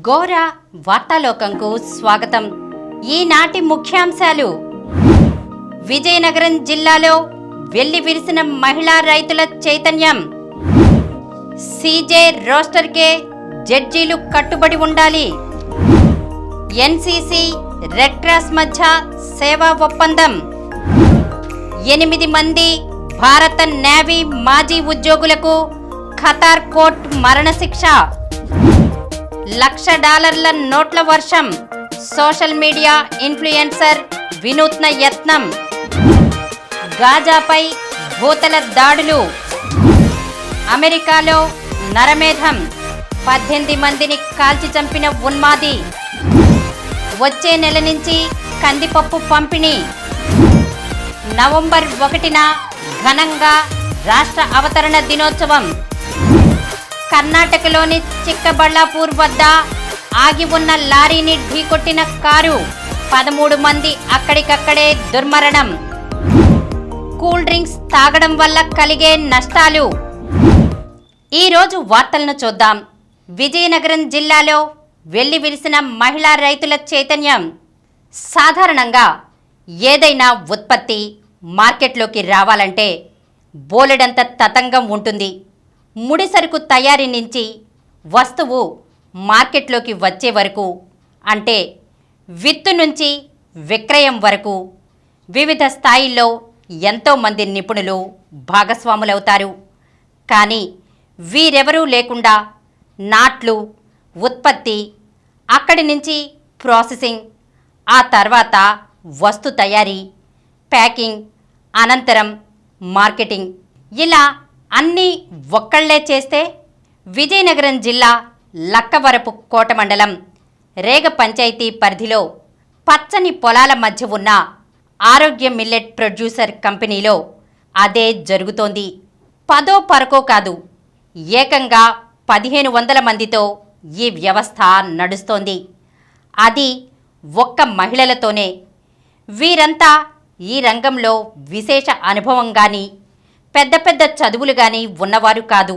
గోర వార్తాలోకంకు స్వాగతం. ఈనాటి ముఖ్యాంశాలు: విజయనగరం జిల్లాలో వెల్లి విరిసిన మహిళా రైతుల చైతన్యం. సీజే రోస్టర్కే జడ్జీలు కట్టుబడి ఉండాలి. ఎన్సీసీ రెడ్ క్రాస్ మధ్య సేవా ఒప్పందం. 8 మంది భారత నేవీ మాజీ ఉద్యోగులకు ఖతార్ కోర్టు మరణశిక్ష. $1,00,000 నోట్ల వర్షం. సోషల్ మీడియా ఇన్ఫ్లుయెన్సర్ వినూత్న యత్నం. గాజాపై భూతల దాడులు. అమెరికాలో నరమేధం. 18 మందిని కాల్చి చంపిన ఉన్మాది. వచ్చే నెల నుంచి కందిపప్పు పంపిణీ. నవంబర్ 1న ఘనంగా రాష్ట్ర అవతరణ దినోత్సవం. కర్ణాటకలోని చిక్కబళ్ళాపూర్ వద్ద ఆగి ఉన్న లారీని ఢీకొట్టిన కారు. 13 మంది అక్కడికక్కడే దుర్మరణం. కూల్ డ్రింక్స్ తాగడం వల్ల కలిగే నష్టాలు. ఈరోజు వార్తలను చూద్దాం. విజయనగరం జిల్లాలో వెల్లి విరిసిన మహిళా రైతుల చైతన్యం. సాధారణంగా ఏదైనా ఉత్పత్తి మార్కెట్లోకి రావాలంటే బోలెడంత తతంగం ఉంటుంది. ముడిసరుకు తయారీ నుంచి వస్తువు మార్కెట్లోకి వచ్చే వరకు, అంటే విత్తు నుంచి విక్రయం వరకు వివిధ స్థాయిల్లో ఎంతోమంది నిపుణులు భాగస్వాములవుతారు. కానీ వీరెవరూ లేకుండా నాట్లు, ఉత్పత్తి, అక్కడి నుంచి ప్రాసెసింగ్, ఆ తర్వాత వస్తు తయారీ, ప్యాకింగ్, అనంతరం మార్కెటింగ్, ఇలా అన్నీ ఒక్కళ్లే చేస్తే విజయనగరం జిల్లా లక్కవరపు కోట మండలం రేగ పంచాయతీ పరిధిలో పచ్చని పొలాల మధ్య ఉన్న ఆరోగ్య మిల్లెట్ ప్రొడ్యూసర్ కంపెనీలో అదే జరుగుతోంది. 10 పరకో కాదు, ఏకంగా 1500 మందితో ఈ వ్యవస్థ నడుస్తోంది. అది ఒక్క మహిళలతోనే. వీరంతా ఈ రంగంలో విశేష అనుభవం కానీ పెద్ద పెద్ద చదువులు కానీ ఉన్నవారు కాదు.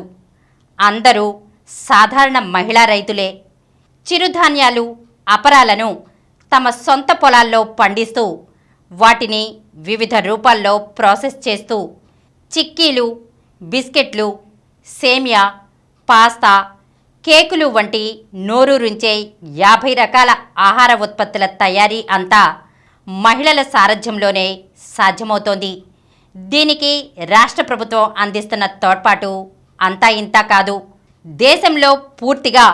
అందరూ సాధారణ మహిళా రైతులే. చిరుధాన్యాలు, అపరాలను తమ సొంత పొలాల్లో పండిస్తూ వాటిని వివిధ రూపాల్లో ప్రాసెస్ చేస్తూ చిక్కీలు, బిస్కెట్లు, సేమియా, పాస్తా, కేకులు వంటి నోరూరించే 50 రకాల ఆహార ఉత్పత్తుల తయారీ అంతా మహిళల సారథ్యంలోనే సాధ్యమవుతోంది. దీనికి రాష్ట్ర ప్రభుత్వం అందిస్తున్న తోడ్పాటు అంతా ఇంతా కాదు. దేశంలో పూర్తిగా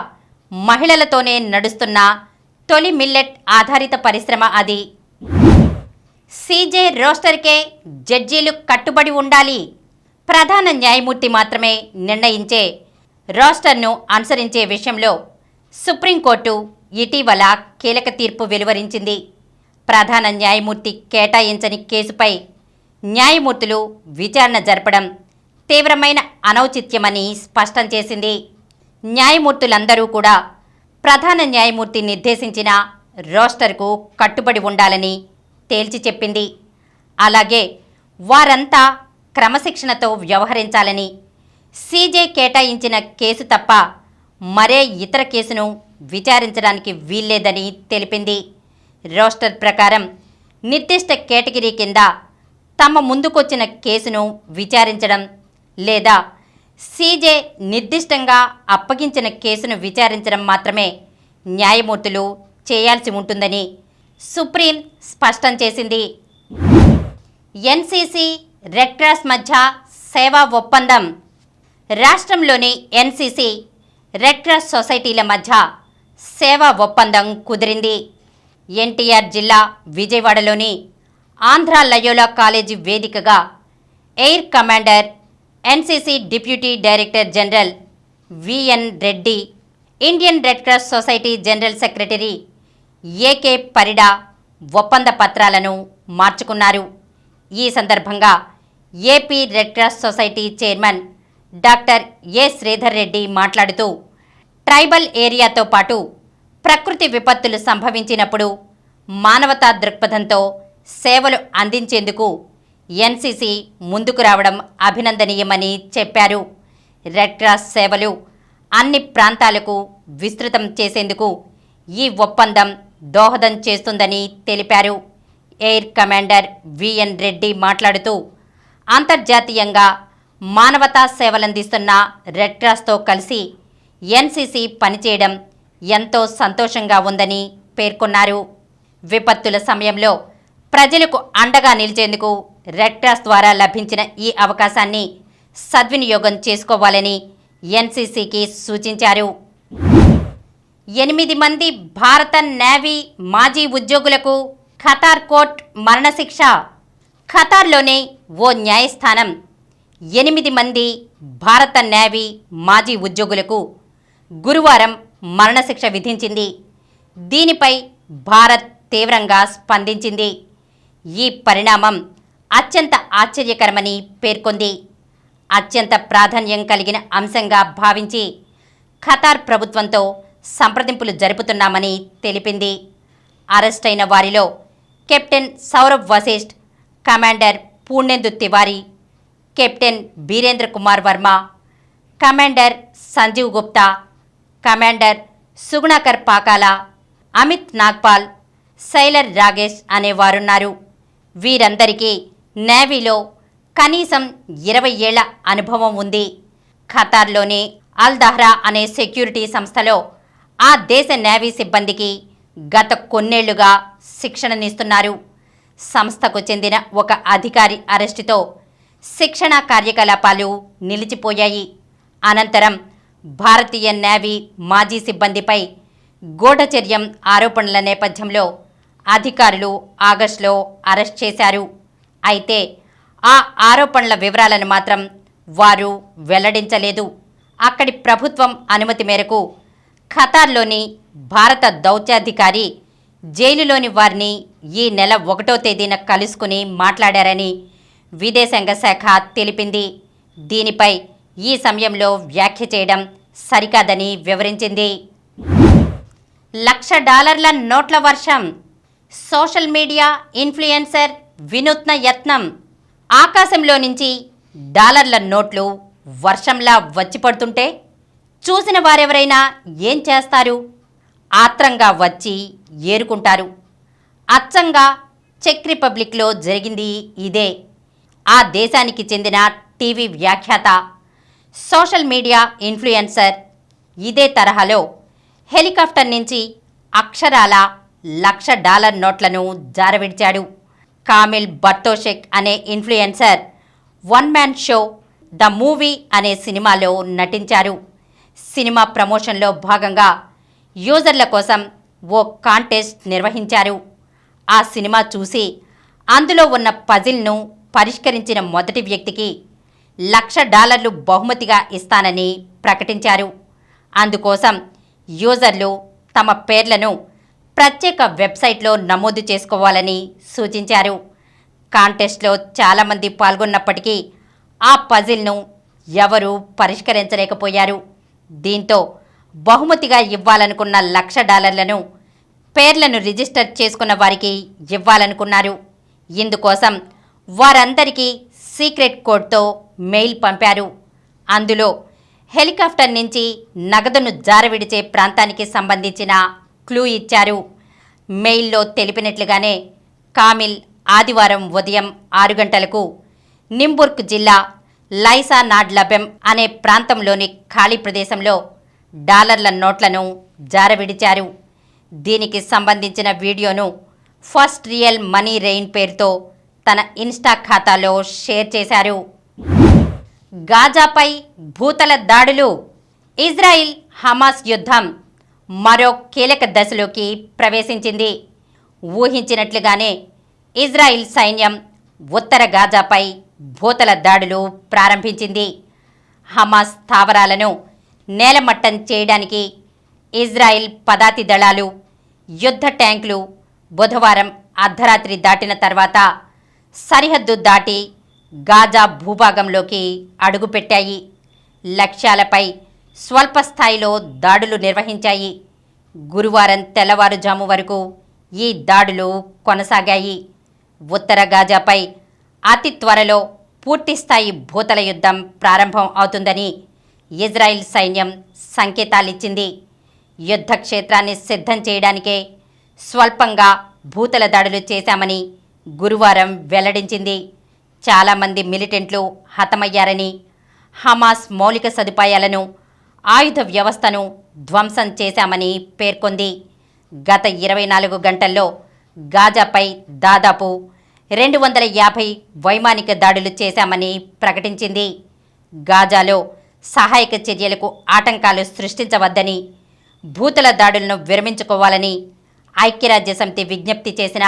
మహిళలతోనే నడుస్తున్న తొలి మిల్లెట్ ఆధారిత పరిశ్రమ అది. సీజే రోస్టర్కే జడ్జీలు కట్టుబడి ఉండాలి. ప్రధాన న్యాయమూర్తి మాత్రమే నిర్ణయించే రోస్టర్ను అనుసరించే విషయంలో సుప్రీంకోర్టు ఇటీవల కీలక తీర్పు వెలువరించింది. ప్రధాన న్యాయమూర్తి కేటాయించని కేసుపై న్యాయమూర్తులు విచారణ జరపడం తీవ్రమైన అనౌచిత్యమని స్పష్టం చేసింది. న్యాయమూర్తులందరూ కూడా ప్రధాన న్యాయమూర్తి నిర్దేశించిన రోస్టర్కు కట్టుబడి ఉండాలని తేల్చి చెప్పింది. అలాగే వారంతా క్రమశిక్షణతో వ్యవహరించాలని, సీజే కేటాయించిన కేసు తప్ప మరే ఇతర కేసును విచారించడానికి వీల్లేదని తెలిపింది. రోస్టర్ ప్రకారం నిర్దిష్ట కేటగిరీ కింద తమ ముందుకొచ్చిన కేసును విచారించడం లేదా సీజే నిర్దిష్టంగా అప్పగించిన కేసును విచారించడం మాత్రమే న్యాయమూర్తులు చేయాల్సి ఉంటుందని సుప్రీం స్పష్టం చేసింది. ఎన్సీసీ రెడ్ క్రాస్ మధ్య సేవా ఒప్పందం. రాష్ట్రంలోని ఎన్సీసీ రెడ్ క్రాస్ సొసైటీల మధ్య సేవా ఒప్పందం కుదిరింది. ఎన్టీఆర్ జిల్లా విజయవాడలోని ఆంధ్ర లయోలా కాలేజీ వేదికగా air commander, NCC deputy director general V N Reddy, Indian red cross society general secretary A K Parida ఒప్పంద పత్రాలను మార్చుకున్నారు. ఈ సందర్భంగా AP red cross society chairman doctor A Sridhar Reddy మాట్లాడుతూ, ట్రైబల్ ఏరియాతో పాటు ప్రకృతి విపత్తులు సంభవించినప్పుడు మానవతా దృక్పథంతో సేవలు అందించేందుకు ఎన్సీసీ ముందుకు రావడం అభినందనీయమని చెప్పారు. రెడ్ క్రాస్ సేవలు అన్ని ప్రాంతాలకు విస్తృతం చేసేందుకు ఈ ఒప్పందం దోహదం చేస్తుందని తెలిపారు. ఎయిర్ కమాండర్ విఎన్ రెడ్డి మాట్లాడుతూ, అంతర్జాతీయంగా మానవతా సేవలందిస్తున్న రెడ్ క్రాస్తో కలిసి ఎన్సీసీ పనిచేయడం ఎంతో సంతోషంగా ఉందని పేర్కొన్నారు. విపత్తుల సమయంలో ప్రజలకు అండగా నిలిచేందుకు రెడ్ క్రాస్ ద్వారా లభించిన ఈ అవకాశాన్ని సద్వినియోగం చేసుకోవాలని ఎన్సీసీకి సూచించారు. 8 మంది భారత నేవీ మాజీ ఉద్యోగులకు ఖతార్ కోర్టు మరణశిక్ష. ఖతార్లోనే ఓ న్యాయస్థానం 8 మంది భారత నేవీ మాజీ ఉద్యోగులకు గురువారం మరణశిక్ష విధించింది. దీనిపై భారత్ తీవ్రంగా స్పందించింది. ఈ పరిణామం అత్యంత ఆశ్చర్యకరమని పేర్కొంది. అత్యంత ప్రాధాన్యం కలిగిన అంశంగా భావించి ఖతార్ ప్రభుత్వంతో సంప్రదింపులు జరుపుతున్నామని తెలిపింది. అరెస్టైన వారిలో captain Saurabh Vashisht, commander Purnendu Tiwari, captain Birendra Kumar Verma, commander Sanjeev Gupta, commander Sugunakar Pakala, Amit Nagpal, sailor Ragesh అనేవారున్నారు. వీరందరికీ నేవీలో కనీసం 20 ఏళ్ల అనుభవం ఉంది. ఖతార్లోని అల్ దహ్రా అనే సెక్యూరిటీ సంస్థలో ఆ దేశ నేవీ సిబ్బందికి గత కొన్నేళ్లుగా శిక్షణనిస్తున్నారు. సంస్థకు చెందిన ఒక అధికారి అరెస్టుతో శిక్షణ కార్యకలాపాలు నిలిచిపోయాయి. అనంతరం భారతీయ నేవీ మాజీ సిబ్బందిపై గూఢచర్యం ఆరోపణల నేపథ్యంలో అధికారులు ఆగస్టులో అరెస్ట్ చేశారు. అయితే ఆ ఆరోపణల వివరాలను మాత్రం వారు వెల్లడించలేదు. అక్కడి ప్రభుత్వం అనుమతి మేరకు ఖతార్లోని భారత దౌత్యాధికారి జైలులోని వారిని ఈ నెల 1వ తేదీన కలుసుకుని మాట్లాడారని విదేశాంగ శాఖ తెలిపింది. దీనిపై ఈ సమయంలో వ్యాఖ్య చేయడం సరికాదని వివరించింది. $1,00,000 నోట్ల వర్షం. సోషల్ మీడియా ఇన్ఫ్లుయెన్సర్ వినూత్న యత్నం. ఆకాశంలో నుంచి డాలర్ల నోట్లు వర్షంలా వచ్చి పడుతుంటే చూసిన వారెవరైనా ఏం చేస్తారు? ఆత్రంగా వచ్చి ఏరుకుంటారు. అచ్చంగా చెక్ రిపబ్లిక్లో జరిగింది ఇదే. ఆ దేశానికి చెందిన టీవీ వ్యాఖ్యాత, సోషల్ మీడియా ఇన్ఫ్లుయెన్సర్ ఇదే తరహాలో హెలికాప్టర్ నుంచి అక్షరాల $1,00,000 నోట్లను జారవిడిచాడు. కామిల్ బర్తోషెక్ అనే influencer one man show the movie అనే సినిమాలో నటించారు. సినిమా ప్రమోషన్లో భాగంగా యూజర్ల కోసం ఓ కాంటెస్ట్ నిర్వహించారు. ఆ సినిమా చూసి అందులో ఉన్న పజిల్ను పరిష్కరించిన మొదటి వ్యక్తికి $1,00,000 బహుమతిగా ఇస్తానని ప్రకటించారు. అందుకోసం యూజర్లు తమ పేర్లను ప్రత్యేక వెబ్సైట్లో నమోదు చేసుకోవాలని సూచించారు. కాంటెస్ట్లో చాలామంది పాల్గొన్నప్పటికీ ఆ పజిల్ను ఎవరూ పరిష్కరించలేకపోయారు. దీంతో బహుమతిగా ఇవ్వాలనుకున్న $1,00,000 పేర్లను రిజిస్టర్ చేసుకున్న వారికి ఇవ్వాలనుకున్నారు. ఇందుకోసం వారందరికీ సీక్రెట్ కోడ్తో మెయిల్ పంపారు. అందులో హెలికాప్టర్ నుంచి నగదును జారవిడిచే ప్రాంతానికి సంబంధించిన క్లూ ఇచ్చారు. మెయిల్లో తెలిపినట్లుగానే కామిల్ ఆదివారం ఉదయం 6 గంటలకు నింబుర్గ్ జిల్లా లైసా నాడ్లబెం అనే ప్రాంతంలోని ఖాళీ ప్రదేశంలో డాలర్ల నోట్లను జారవిడిచారు. దీనికి సంబంధించిన వీడియోను ఫస్ట్ రియల్ మనీ రెయిన్ పేరుతో తన ఇన్స్టా ఖాతాలో షేర్ చేశారు. గాజాపై భూతల దాడులు. ఇజ్రాయిల్ హమాస్ యుద్ధం మరో కీలక దశలోకి ప్రవేశించింది. ఊహించినట్లుగానే ఇజ్రాయిల్ సైన్యం ఉత్తర గాజాపై భూతల దాడులు ప్రారంభించింది. హమాస్ స్థావరాలను నేలమట్టం చేయడానికి ఇజ్రాయిల్ పదాతి దళాలు, యుద్ధ ట్యాంకులు బుధవారం అర్ధరాత్రి దాటిన తర్వాత సరిహద్దు దాటి గాజా భూభాగంలోకి అడుగుపెట్టాయి. లక్ష్యాలపై స్వల్ప స్థాయిలో దాడులు నిర్వహించాయి. గురువారం తెల్లవారుజాము వరకు ఈ దాడులు కొనసాగాయి. ఉత్తర గాజాపై అతి త్వరలో పూర్తిస్థాయి భూతల యుద్ధం ప్రారంభం అవుతుందని ఇజ్రాయిల్ సైన్యం సంకేతాలిచ్చింది. యుద్ధ క్షేత్రాన్ని సిద్ధం చేయడానికే స్వల్పంగా భూతల దాడులు చేశామని గురువారం వెల్లడించింది. చాలామంది మిలిటెంట్లు హతమయ్యారని, హమాస్ మౌలిక సదుపాయాలను, ఆయుధ వ్యవస్థను ధ్వంసం చేశామని పేర్కొంది. గత 24 గంటల్లో గాజాపై దాదాపు 250 వైమానిక దాడులు చేశామని ప్రకటించింది. గాజాలో సహాయక చర్యలకు ఆటంకాలు సృష్టించవద్దని, భూతల దాడులను విరమించుకోవాలని ఐక్యరాజ్యసమితి విజ్ఞప్తి చేసిన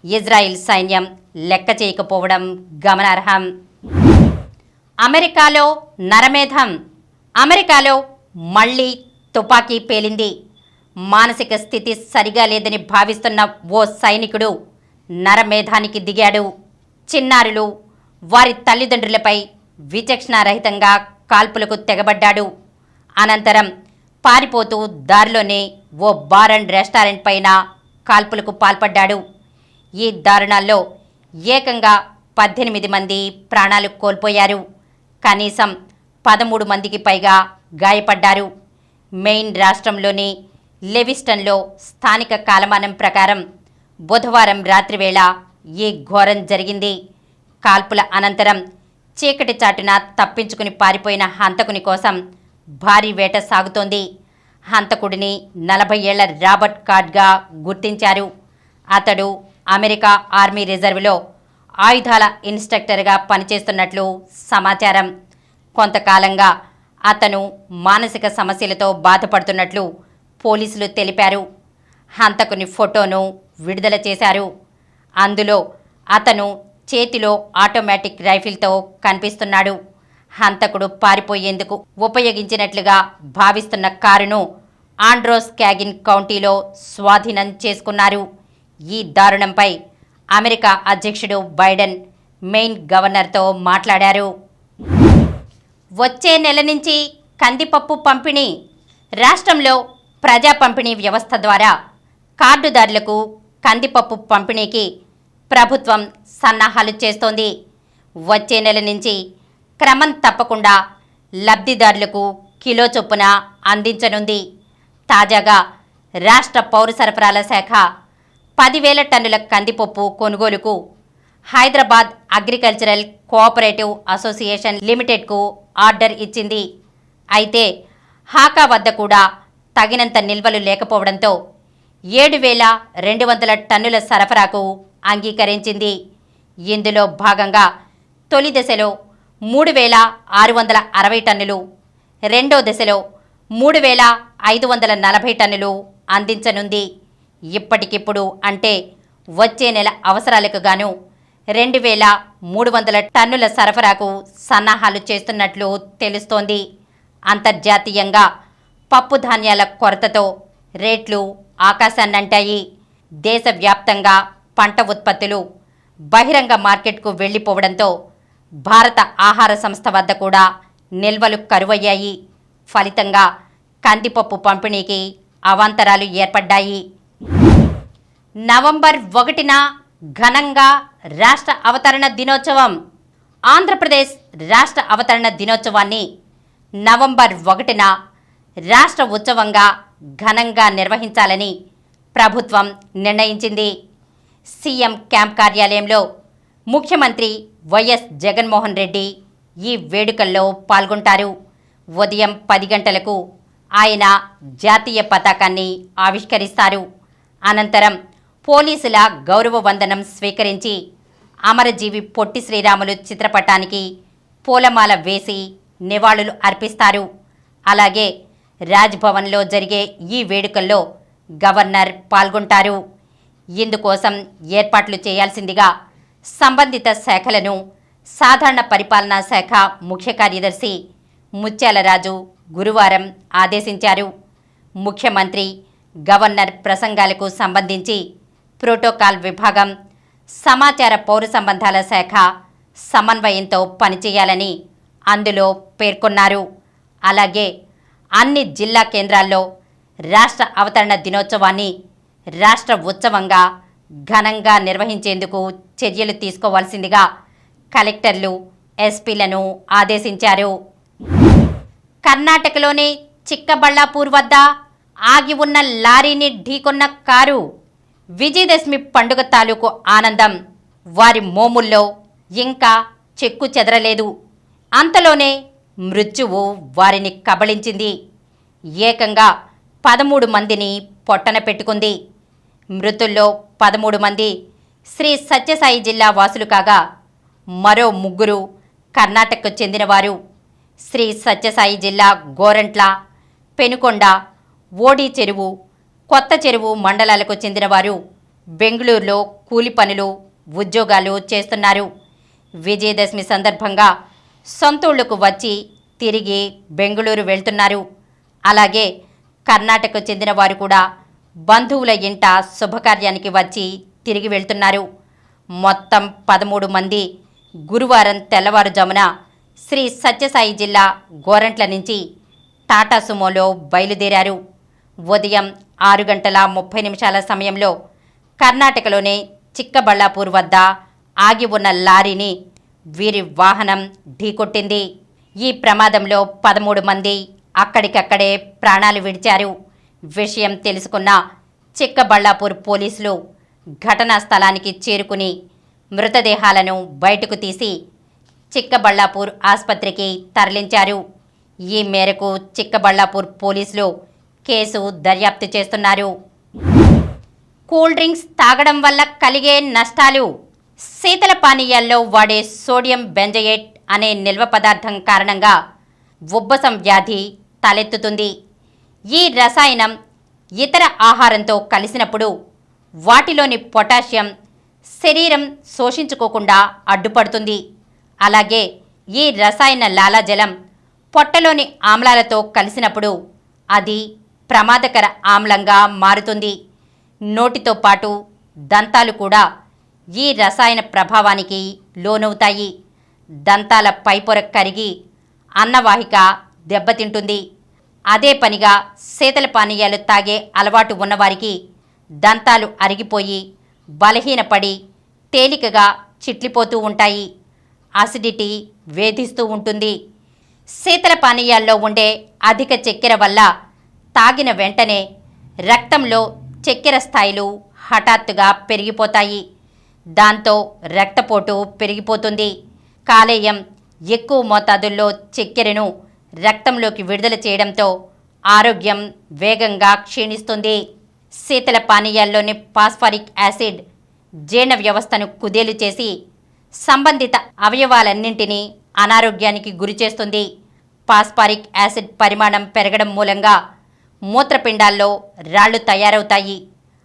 ఇజ్రాయిల్ సైన్యం లెక్క చేయకపోవడం గమనార్హం. అమెరికాలో నరమేధం. అమెరికాలో మళ్లీ తుపాకీ పేలింది. మానసిక స్థితి సరిగా లేదని భావిస్తున్న ఓ సైనికుడు నరమేధానికి దిగాడు. చిన్నారులు, వారి తల్లిదండ్రులపై విచక్షణారహితంగా కాల్పులకు తెగబడ్డాడు. అనంతరం పారిపోతూ దారిలోనే ఓ బార్ అండ్ రెస్టారెంట్ పైన కాల్పులకు పాల్పడ్డాడు. ఈ దారుణాల్లో ఏకంగా 18 మంది ప్రాణాలు కోల్పోయారు. కనీసం 13 మందికి పైగా గాయపడ్డారు. మెయిన్ రాష్ట్రంలోని లెవిస్టన్లో స్థానిక కాలమానం ప్రకారం బుధవారం రాత్రివేళ ఈ ఘోరం జరిగింది. కాల్పుల అనంతరం చీకటి చాటున తప్పించుకుని పారిపోయిన హంతకుని కోసం భారీ వేట సాగుతోంది. హంతకుడిని 40 ఏళ్ల రాబర్ట్ కార్డ్గా గుర్తించారు. అతడు అమెరికా ఆర్మీ రిజర్వ్లో ఆయుధాల ఇన్స్ట్రక్టర్గా పనిచేస్తున్నట్లు సమాచారం. కొంతకాలంగా అతను మానసిక సమస్యలతో బాధపడుతున్నట్లు పోలీసులు తెలిపారు. హంతకుని ఫోటోను విడుదల చేశారు. అందులో అతను చేతిలో ఆటోమేటిక్ రైఫిల్తో కనిపిస్తున్నాడు. హంతకుడు పారిపోయేందుకు ఉపయోగించినట్లుగా భావిస్తున్న కారును ఆండ్రోస్ క్యాగిన్ కౌంటీలో స్వాధీనం చేసుకున్నారు. ఈ దారుణంపై అమెరికా అధ్యక్షుడు బైడెన్ మెయిన్ గవర్నర్తో మాట్లాడారు. వచ్చే నెల నుంచి కందిపప్పు పంపిణీ. రాష్ట్రంలో ప్రజా పంపిణీ వ్యవస్థ ద్వారా కార్డుదారులకు కందిపప్పు పంపిణీకి ప్రభుత్వం సన్నాహాలు చేస్తోంది. వచ్చే నెల నుంచి క్రమం తప్పకుండా లబ్ధిదారులకు కిలో చొప్పున అందించనుంది. తాజాగా రాష్ట్ర పౌర సరఫరాల శాఖ 10,000 టన్నుల కందిపప్పు కొనుగోలుకు హైదరాబాద్ అగ్రికల్చరల్ కోఆపరేటివ్ అసోసియేషన్ లిమిటెడ్కు ఆర్డర్ ఇచ్చింది. అయితే హాకా వద్ద కూడా తగినంత నిల్వలు లేకపోవడంతో 7,200 టన్నుల సరఫరాకు అంగీకరించింది. ఇందులో భాగంగా తొలి దశలో 3,660 టన్నులు, రెండో దశలో 3,540 టన్నులు అందించనుంది. ఇప్పటికిప్పుడు అంటే వచ్చే నెల అవసరాలకు గాను 2,300 టన్నుల సరఫరాకు సన్నాహాలు చేస్తున్నట్లు తెలుస్తోంది. అంతర్జాతీయంగా పప్పు ధాన్యాల కొరతతో రేట్లు ఆకాశాన్నంటాయి. దేశవ్యాప్తంగా పంట ఉత్పత్తులు బహిరంగ మార్కెట్కు వెళ్లిపోవడంతో భారత ఆహార సంస్థ వద్ద కూడా నిల్వలు కరువయ్యాయి. ఫలితంగా కందిపప్పు పంపిణీకి అవాంతరాలు ఏర్పడ్డాయి. నవంబర్ 1న ఘనంగా రాష్ట్ర అవతరణ దినోత్సవం. ఆంధ్రప్రదేశ్ రాష్ట్ర అవతరణ దినోత్సవాన్ని నవంబర్ 1న రాష్ట్ర ఉత్సవంగా ఘనంగా నిర్వహించాలని ప్రభుత్వం నిర్ణయించింది. సీఎం క్యాంప్ కార్యాలయంలో ముఖ్యమంత్రి వైఎస్ జగన్మోహన్ రెడ్డి ఈ వేడుకల్లో పాల్గొంటారు. ఉదయం 10 గంటలకు ఆయన జాతీయ పతాకాన్ని ఆవిష్కరిస్తారు. అనంతరం పోలీసుల గౌరవ వందనం స్వీకరించి అమరజీవి పొట్టి శ్రీరాములు చిత్రపటానికి పూలమాల వేసి నివాళులు అర్పిస్తారు. అలాగే రాజ్భవన్లో జరిగే ఈ వేడుకల్లో గవర్నర్ పాల్గొంటారు. ఇందుకోసం ఏర్పాట్లు చేయాల్సిందిగా సంబంధిత శాఖలను సాధారణ పరిపాలనా శాఖ ముఖ్య కార్యదర్శి ముత్యాలరాజు గురువారం ఆదేశించారు. ముఖ్యమంత్రి, గవర్నర్ ప్రసంగాలకు సంబంధించి ప్రోటోకాల్ విభాగం, సమాచార పౌర సంబంధాల శాఖ సమన్వయంతో పనిచేయాలని అందులో పేర్కొన్నారు. అలాగే అన్ని జిల్లా కేంద్రాల్లో రాష్ట్ర అవతరణ దినోత్సవాన్ని రాష్ట్ర ఉత్సవంగా ఘనంగా నిర్వహించేందుకు చర్యలు తీసుకోవాల్సిందిగా కలెక్టర్లు, ఎస్పీలను ఆదేశించారు. కర్ణాటకలోని చిక్కబళ్ళాపూర్ వద్ద ఆగి ఉన్న లారీని ఢీకొన్న కారు. విజయదశమి పండుగ తాలూకు ఆనందం వారి మోముల్లో ఇంకా చెక్కు చెదరలేదు. అంతలోనే మృత్యువు వారిని కబళించింది. ఏకంగా 13 మందిని పొట్టన పెట్టుకుంది. మృతుల్లో 13 మంది శ్రీ సత్యసాయి జిల్లా వాసులు కాగా మరో 3 కర్ణాటకకు చెందినవారు. శ్రీ సత్యసాయి జిల్లా గోరంట్ల, పెనుకొండ, ఓడి చెరువు, కొత్త చెరువు మండలాలకు చెందినవారు బెంగళూరులో కూలి పనులు, ఉద్యోగాలు చేస్తున్నారు. విజయదశమి సందర్భంగా సొంతూళ్లకు వచ్చి తిరిగి బెంగళూరు వెళ్తున్నారు. అలాగే కర్ణాటకకు చెందిన వారు కూడా బంధువుల ఇంట శుభకార్యానికి వచ్చి తిరిగి వెళ్తున్నారు. మొత్తం 13 మంది గురువారం తెల్లవారుజామున శ్రీ సత్యసాయి జిల్లా గోరంట్ల నుంచి టాటా సుమోలో బయలుదేరారు. ఉదయం 6:30 సమయంలో కర్ణాటకలోని చిక్కబళ్ళాపూర్ వద్ద ఆగి ఉన్న లారీని వీరి వాహనం ఢీకొట్టింది. ఈ ప్రమాదంలో 13 మంది అక్కడికక్కడే ప్రాణాలు విడిచారు. విషయం తెలుసుకున్న చిక్కబళ్ళాపూర్ పోలీసులు ఘటనా స్థలానికి చేరుకుని మృతదేహాలను బయటకు తీసి చిక్కబళ్ళాపూర్ ఆసుపత్రికి తరలించారు. ఈ మేరకు చిక్కబళ్ళాపూర్ పోలీసులు కేసు దర్యాప్తు చేస్తున్నారు. కూల్ డ్రింక్స్ తాగడం వల్ల కలిగే నష్టాలు. శీతల పానీయాల్లో వాడే సోడియం బెంజయేట్ అనే నిల్వ పదార్థం కారణంగా ఉబ్బసం వ్యాధి తలెత్తుతుంది. ఈ రసాయనం ఇతర ఆహారంతో కలిసినప్పుడు వాటిలోని పొటాషియం శరీరం శోషించుకోకుండా అడ్డుపడుతుంది. అలాగే ఈ రసాయన లాలాజలం పొట్టలోని ఆమ్లాలతో కలిసినప్పుడు అది ప్రమాదకర ఆమ్లంగా మారుతుంది. నోటితో పాటు దంతాలు కూడా ఈ రసాయన ప్రభావానికి లోనవుతాయి. దంతాల పైపొర కరిగి అన్నవాహిక దెబ్బతింటుంది. అదే పనిగా శీతల పానీయాలు తాగే అలవాటు ఉన్నవారికి దంతాలు అరిగిపోయి బలహీనపడి తేలికగా చిట్లిపోతూ ఉంటాయి. అసిడిటీ వేధిస్తూ ఉంటుంది. శీతల పానీయాల్లో ఉండే అధిక చక్కెర వల్ల తాగిన వెంటనే రక్తంలో చక్కెర స్థాయిలు హఠాత్తుగా పెరిగిపోతాయి. దాంతో రక్తపోటు పెరిగిపోతుంది. కాలేయం ఎక్కువ మోతాదుల్లో చక్కెరను రక్తంలోకి విడుదల చేయడంతో ఆరోగ్యం వేగంగా క్షీణిస్తుంది. శీతల పానీయాల్లోని ఫాస్ఫరిక్ యాసిడ్ జీర్ణ వ్యవస్థను కుదేలు చేసి సంబంధిత అవయవాలన్నింటినీ అనారోగ్యానికి గురిచేస్తుంది. ఫాస్ఫరిక్ యాసిడ్ పరిమాణం పెరగడం మూలంగా మూత్రపిండాల్లో రాళ్లు తయారవుతాయి.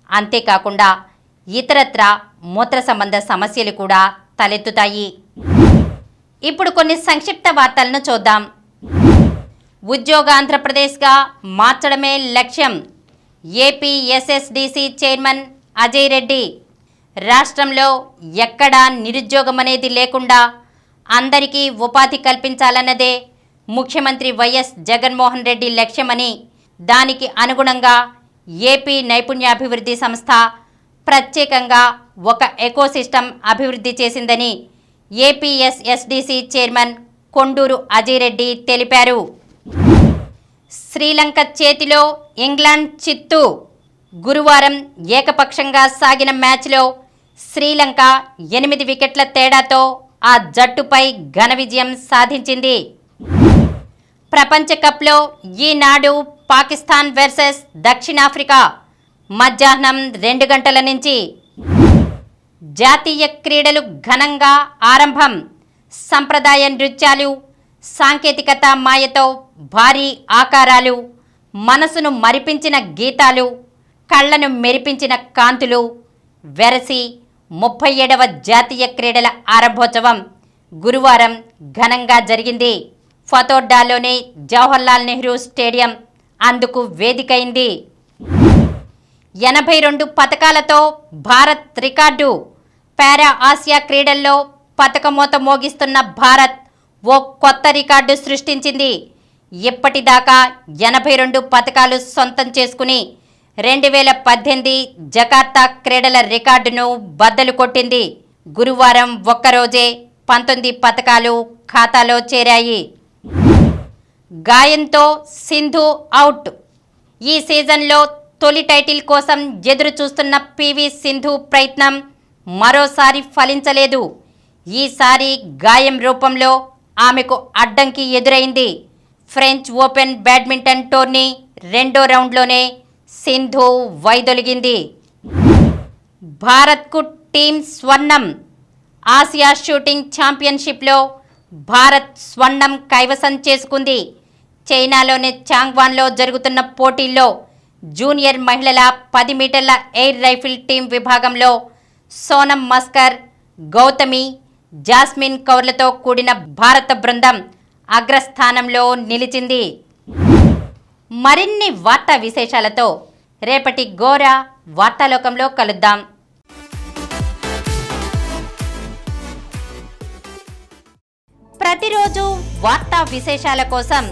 అంతేకాకుండా ఇతరత్ర మూత్ర సంబంధ సమస్యలు కూడా తలెత్తుతాయి. ఇప్పుడు కొన్ని సంక్షిప్త వార్తలను చూద్దాం. ఉద్యోగాంధ్రప్రదేశ్గా మార్చడమే లక్ష్యం. AP SSDC chairman Ajay Reddy. రాష్ట్రంలో ఎక్కడా నిరుద్యోగం అనేది లేకుండా అందరికీ ఉపాధి కల్పించాలన్నదే ముఖ్యమంత్రి వైఎస్ జగన్మోహన్ రెడ్డి లక్ష్యమని, దానికి అనుగుణంగా ఏపీ నైపుణ్యాభివృద్ధి సంస్థ ప్రత్యేకంగా ఒక ఎకోసిస్టమ్ అభివృద్ధి చేసిందని ఏపీఎస్ఎస్డిసి చైర్మన్ కొండూరు అజయ్ రెడ్డి తెలిపారు. శ్రీలంక చేతిలో ఇంగ్లాండ్ చిత్తు. గురువారం ఏకపక్షంగా సాగిన మ్యాచ్లో శ్రీలంక 8 వికెట్ల తేడాతో ఆ జట్టుపై ఘన విజయం సాధించింది. ప్రపంచ కప్లో ఈనాడు పాకిస్తాన్ వర్సెస్ దక్షిణాఫ్రికా మధ్యాహ్నం 2 గంటల నుంచి. జాతీయ క్రీడలు ఘనంగా ఆరంభం. సంప్రదాయ నృత్యాలు, సాంకేతికత మాయతో భారీ ఆకారాలు, మనసును మరిపించిన గీతాలు, కళ్లను మెరిపించిన కాంతులు వెరసి 37వ జాతీయ క్రీడల ఆరంభోత్సవం గురువారం ఘనంగా జరిగింది. ఫతోర్డాలోని జవహర్లాల్ నెహ్రూ స్టేడియం అందుకు వేదికైంది. 82 పతకాలతో భారత్ రికార్డు. పారా ఆసియా క్రీడల్లో పతకమోత మోగిస్తున్న భారత్ ఓ కొత్త రికార్డు సృష్టించింది. ఇప్పటిదాకా 82 పతకాలు సొంతం చేసుకుని 2018 జకార్తా క్రీడల రికార్డును బద్దలు కొట్టింది. గురువారం ఒక్కరోజే 19 పతకాలు ఖాతాలో చేరాయి. గాయంతో సింధు అవుట్. ఈ సీజన్లో తొలి టైటిల్ కోసం ఎదురు చూస్తున్న పివి సింధు ప్రయత్నం మరోసారి ఫలించలేదు. ఈసారి గాయం రూపంలో ఆమెకు అడ్డంకి ఎదురైంది. ఫ్రెంచ్ ఓపెన్ బ్యాడ్మింటన్ టోర్నీ రెండో రౌండ్లోనే సింధు వైదొలిగింది. భారత్కు టీం స్వర్ణం. ఆసియా షూటింగ్ ఛాంపియన్షిప్లో భారత్ స్వర్ణం కైవసం చేసుకుంది. చైనాలోని చాంగ్వాన్లో జరుగుతున్న పోటీల్లో జూనియర్ మహిళల 10 మీటర్ల ఎయిర్ రైఫిల్ టీం విభాగంలో సోనం మస్కర్, గౌతమి, జాస్మిన్ కౌర్లతో కూడిన భారత బృందం అగ్రస్థానంలో నిలిచింది. మరిన్ని వార్తా విశేషాలతో రేపటి గోరా వార్తాలోకంలో కలుద్దాం. ప్రతిరోజు వార్తా విశేషాల కోసం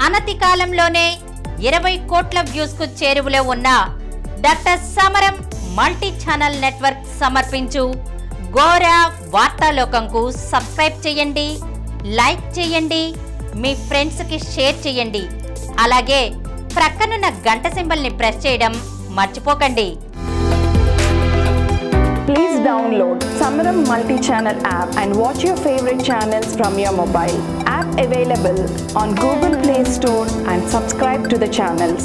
అనతి కాలంలోనే 20 కోట్ల వ్యూస్కు చేరువలో ఉన్న డాక్టర్ సమరం మల్టీ ఛానల్ నెట్వర్క్ సమర్పించు గోరా వార్తాలోకంకు సబ్స్క్రైబ్ చేయండి, లైక్ చేయండి, మీ ఫ్రెండ్స్కి షేర్ చేయండి. అలాగే ప్రక్కనున్న గంట సింబల్ని ప్రెస్ చేయడం మర్చిపోకండి. Please download Samaram multi-channel app and watch your favorite channels from your mobile. App available on Google Play Store and subscribe to the channels.